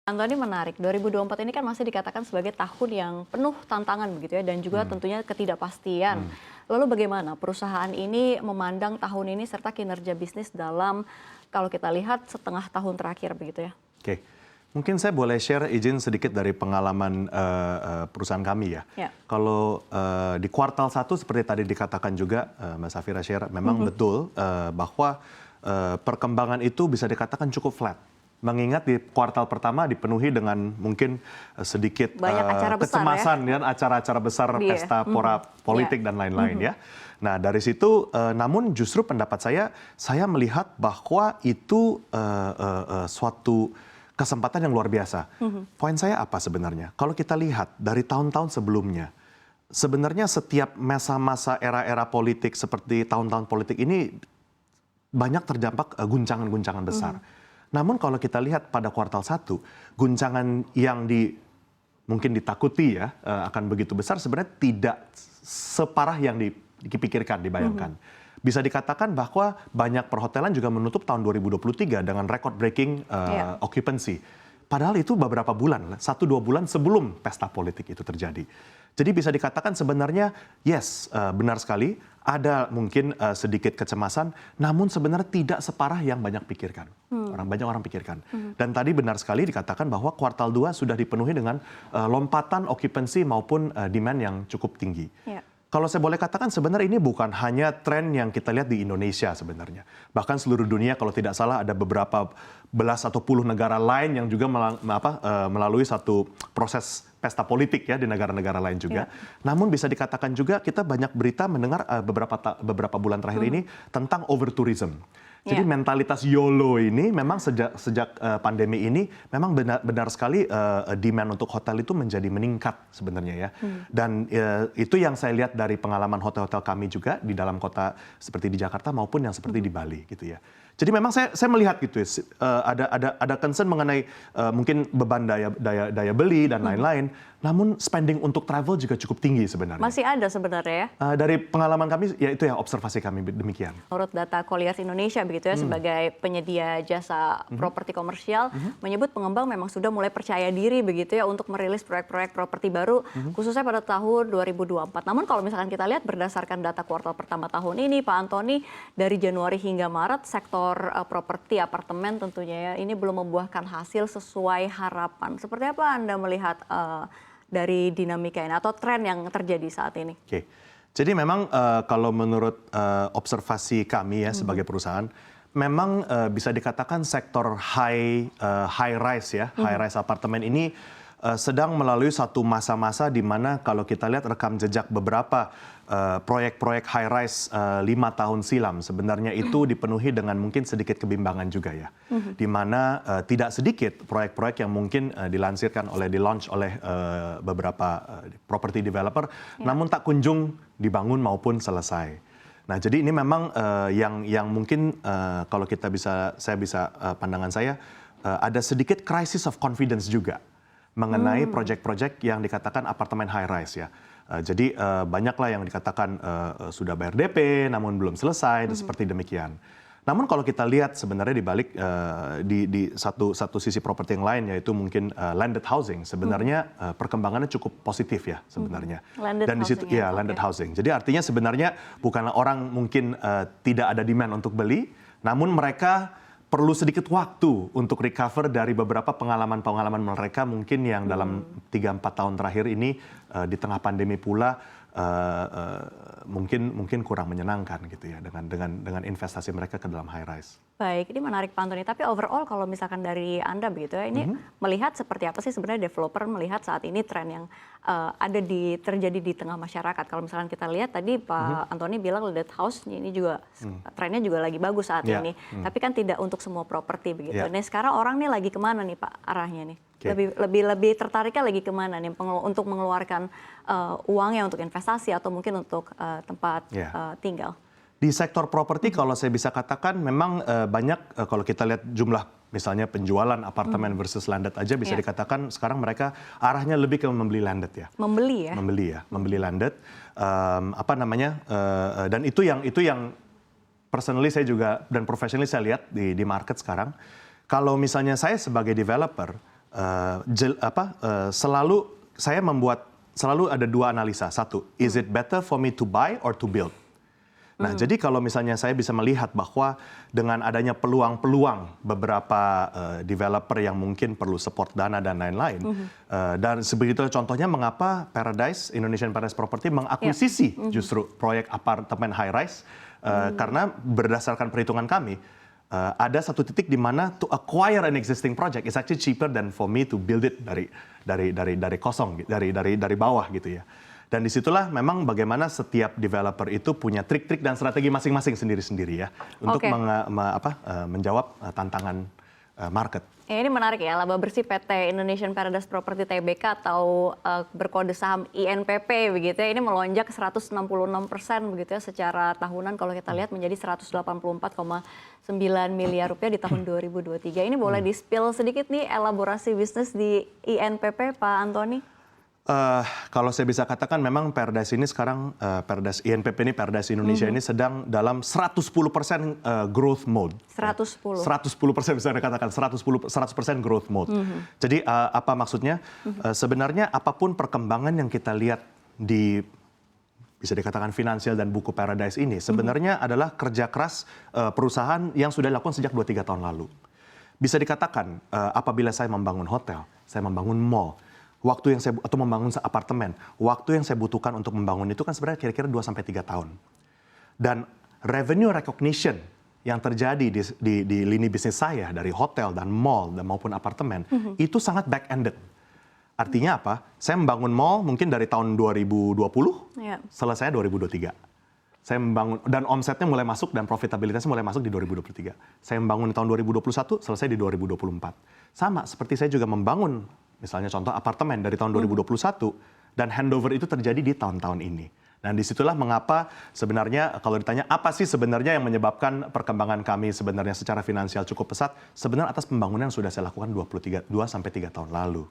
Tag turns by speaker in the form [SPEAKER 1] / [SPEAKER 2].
[SPEAKER 1] Antoni, menarik. 2024 ini kan masih dikatakan sebagai tahun yang penuh tantangan begitu ya, dan juga tentunya ketidakpastian. Lalu bagaimana perusahaan ini memandang tahun ini serta kinerja bisnis dalam, kalau kita lihat setengah tahun terakhir begitu ya?
[SPEAKER 2] Oke, mungkin saya boleh share izin sedikit dari pengalaman perusahaan kami ya. Kalau di kuartal 1 seperti tadi dikatakan juga Mbak Safira share, memang betul bahwa perkembangan itu bisa dikatakan cukup flat. Mengingat di kuartal pertama dipenuhi dengan mungkin sedikit kecemasan ya, acara-acara besar, pesta pora politik dan lain-lain ya. Nah dari situ, namun justru pendapat saya melihat bahwa itu suatu kesempatan yang luar biasa. Poin saya apa sebenarnya? Kalau kita lihat dari tahun-tahun sebelumnya, sebenarnya setiap masa-masa era-era politik seperti tahun-tahun politik ini banyak terdampak guncangan-guncangan besar. Namun kalau kita lihat pada kuartal 1, guncangan yang mungkin ditakuti ya akan begitu besar sebenarnya tidak separah yang dipikirkan, dibayangkan. Bisa dikatakan bahwa banyak perhotelan juga menutup tahun 2023 dengan record breaking occupancy. Padahal itu beberapa bulan, 1-2 bulan sebelum pesta politik itu terjadi. Jadi bisa dikatakan sebenarnya yes, benar sekali ada mungkin sedikit kecemasan, namun sebenarnya tidak separah yang banyak pikirkan. Banyak orang pikirkan. Dan tadi benar sekali dikatakan bahwa kuartal 2 sudah dipenuhi dengan lompatan occupancy maupun demand yang cukup tinggi. Kalau saya boleh katakan sebenarnya ini bukan hanya tren yang kita lihat di Indonesia sebenarnya. Bahkan seluruh dunia kalau tidak salah ada beberapa belas atau puluh negara lain yang juga melalui satu proses pesta politik ya di negara-negara lain juga. Namun bisa dikatakan juga kita banyak berita mendengar beberapa bulan terakhir ini tentang overtourism. Jadi mentalitas YOLO ini memang sejak pandemi ini memang benar sekali demand untuk hotel itu menjadi meningkat sebenarnya ya. Dan itu yang saya lihat dari pengalaman hotel-hotel kami juga di dalam kota seperti di Jakarta maupun yang seperti di Bali gitu ya. Jadi memang saya melihat gitu ya, ada concern mengenai mungkin beban daya beli dan lain-lain. Namun spending untuk travel juga cukup tinggi sebenarnya.
[SPEAKER 1] Masih ada sebenarnya ya?
[SPEAKER 2] Dari pengalaman kami, ya itu ya observasi kami demikian.
[SPEAKER 1] Menurut data Colliers Indonesia begitu ya, sebagai penyedia jasa properti komersial, menyebut pengembang memang sudah mulai percaya diri begitu ya untuk merilis proyek-proyek properti baru, khususnya pada tahun 2024. Namun kalau misalkan kita lihat berdasarkan data kuartal pertama tahun ini, Pak Antoni, dari Januari hingga Maret, sektor properti apartemen tentunya ya, ini belum membuahkan hasil sesuai harapan. Seperti apa Anda melihat dari dinamika ini atau tren yang terjadi saat ini?
[SPEAKER 2] Oke, jadi memang kalau menurut observasi kami ya sebagai perusahaan, memang bisa dikatakan sektor high rise ya, high rise apartemen ini sedang melalui satu masa-masa di mana kalau kita lihat rekam jejak beberapa proyek-proyek high rise 5 tahun silam sebenarnya itu dipenuhi dengan mungkin sedikit kebimbangan juga ya. Di mana tidak sedikit proyek-proyek yang mungkin di-launch oleh beberapa property developer namun tak kunjung dibangun maupun selesai. Nah, jadi ini memang yang mungkin kalau saya bisa pandangan saya ada sedikit crisis of confidence juga mengenai proyek-proyek yang dikatakan apartemen high rise ya. Jadi banyaklah yang dikatakan sudah bayar DP namun belum selesai seperti demikian. Namun kalau kita lihat sebenarnya di balik di satu sisi properti yang lain yaitu mungkin landed housing sebenarnya perkembangannya cukup positif ya sebenarnya. Dan di situ ya landed housing. Jadi artinya sebenarnya bukanlah orang mungkin tidak ada demand untuk beli, namun mereka perlu sedikit waktu untuk recover dari beberapa pengalaman-pengalaman mereka mungkin yang dalam 3-4 tahun terakhir ini di tengah pandemi pula mungkin kurang menyenangkan gitu ya dengan investasi mereka ke dalam high rise.
[SPEAKER 1] Baik, ini menarik Pak Antoni. Tapi overall kalau misalkan dari Anda begitu ya, ini melihat seperti apa sih sebenarnya developer melihat saat ini tren yang terjadi di tengah masyarakat. Kalau misalkan kita lihat tadi Pak Antoni bilang landed house ini juga trennya juga lagi bagus saat ini. Tapi kan tidak untuk semua properti begitu. Nah sekarang orang nih lagi kemana nih Pak arahnya nih? Lebih tertariknya lagi kemana nih untuk mengeluarkan uangnya untuk investasi atau mungkin untuk tempat tinggal?
[SPEAKER 2] Di sektor properti kalau saya bisa katakan memang banyak kalau kita lihat jumlah misalnya penjualan apartemen versus landed aja bisa dikatakan sekarang mereka arahnya lebih ke membeli landed ya.
[SPEAKER 1] Membeli ya?
[SPEAKER 2] Membeli landed. Dan itu yang personally saya juga dan professionally saya lihat di market sekarang. Kalau misalnya saya sebagai developer, selalu saya selalu ada dua analisa. Satu, is it better for me to buy or to build? Nah, jadi kalau misalnya saya bisa melihat bahwa dengan adanya peluang-peluang beberapa developer yang mungkin perlu support dana dan lain-lain, dan sebegitu contohnya mengapa Indonesian Paradise Property mengakuisisi justru proyek apartemen high rise, karena berdasarkan perhitungan kami, ada satu titik di mana to acquire an existing project is actually cheaper than for me to build it dari kosong, dari bawah gitu ya. Dan disitulah memang bagaimana setiap developer itu punya trik-trik dan strategi masing-masing sendiri-sendiri ya untuk menjawab tantangan market.
[SPEAKER 1] Ya, ini menarik ya, laba bersih PT Indonesian Paradise Property Tbk atau berkode saham INPP begitu ya, ini melonjak 166% begitu ya secara tahunan kalau kita lihat menjadi 184,9 miliar rupiah di tahun 2023. Ini boleh di-spill sedikit nih elaborasi bisnis di INPP, Pak Antoni?
[SPEAKER 2] Kalau saya bisa katakan memang Paradise ini sekarang, Paradise INPP ini, Paradise Indonesia ini sedang dalam 110% growth mode.
[SPEAKER 1] 110
[SPEAKER 2] bisa dikatakan 100% growth mode. Jadi apa maksudnya? Sebenarnya apapun perkembangan yang kita lihat di bisa dikatakan finansial dan buku Paradise ini sebenarnya adalah kerja keras perusahaan yang sudah dilakukan sejak 2-3 tahun lalu. Bisa dikatakan apabila saya membangun hotel, saya membangun mall, atau membangun apartemen, waktu yang saya butuhkan untuk membangun itu kan sebenarnya kira-kira 2-3 tahun. Dan revenue recognition yang terjadi di lini bisnis saya dari hotel dan mall dan maupun apartemen itu sangat back-ended. Artinya apa? Saya membangun mall mungkin dari tahun 2020, selesai 2023. Saya membangun, dan omsetnya mulai masuk dan profitabilitasnya mulai masuk di 2023. Saya membangun di tahun 2021, selesai di 2024. Sama seperti saya juga membangun misalnya contoh apartemen dari tahun 2021 dan handover itu terjadi di tahun-tahun ini. Dan disitulah mengapa sebenarnya kalau ditanya apa sih sebenarnya yang menyebabkan perkembangan kami sebenarnya secara finansial cukup pesat, sebenarnya atas pembangunan yang sudah saya lakukan 2-3 tahun lalu.